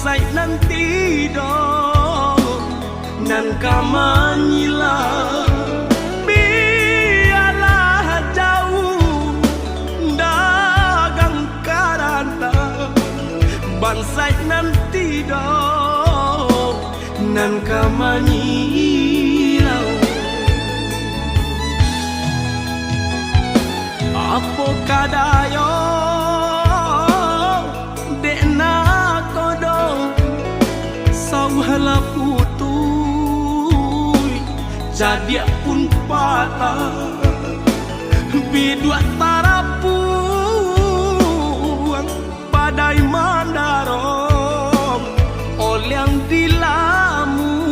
bansai nanti dong nan kamanyila biarlah jauh dagang karanta bansai nanti dong nan kamanyila apa kadayo hala putui jadi pun patah bidua tarapuang badai mandarong oleh yang dilamun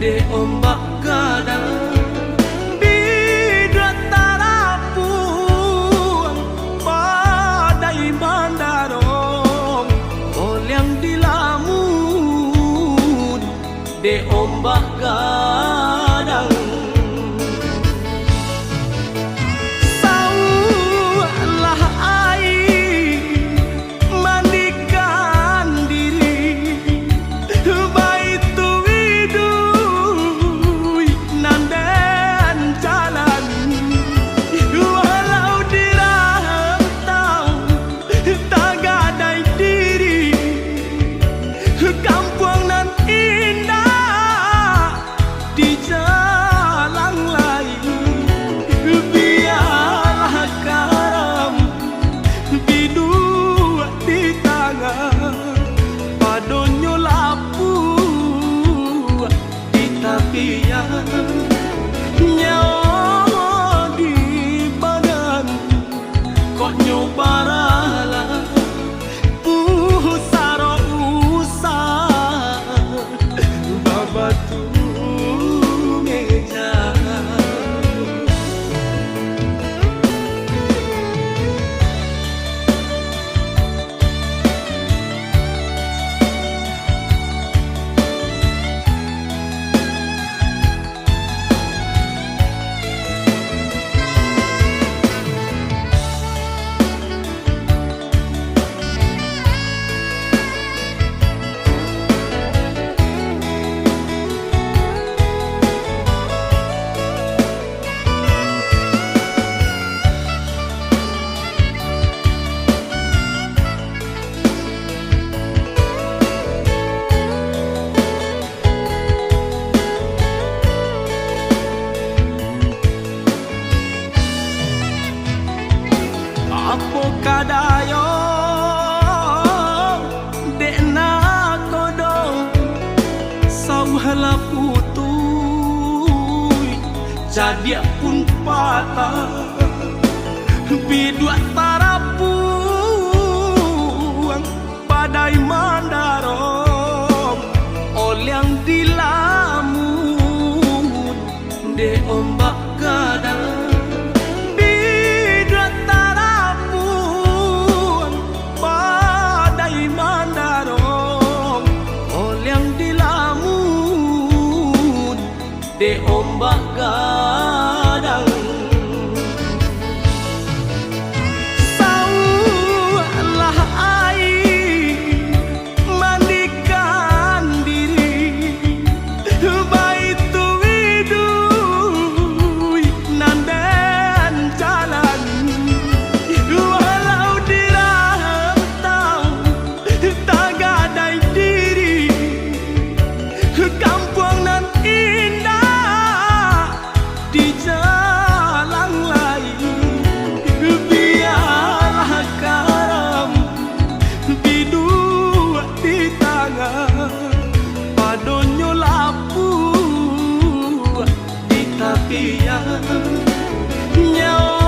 de ombak kadang bidua tarapuang badai mandarong oleh yang dilamun de ombak gadang saulah air mandikan diri baitu widui nandan jalan walau dirantau tak gadai diri kampung nan indah di jalan lain biarlah karam bidua di tangan padonyo lapu di tapian nyawa di badan kok nyobaralah pusaro usah babatu apa kadayo dekna kodong sauhala putui jadi pun patah bidua tarapuang badai mandarong oleh yang dilamun de ombak kadang de ombak gadang saulah air mandikan diri baitu widui nandan jalan walau dirantau tak gadai diri kampung nan indah di jalan lain biarlah karam bidua di tangan padonyo lapu di tapian nyawa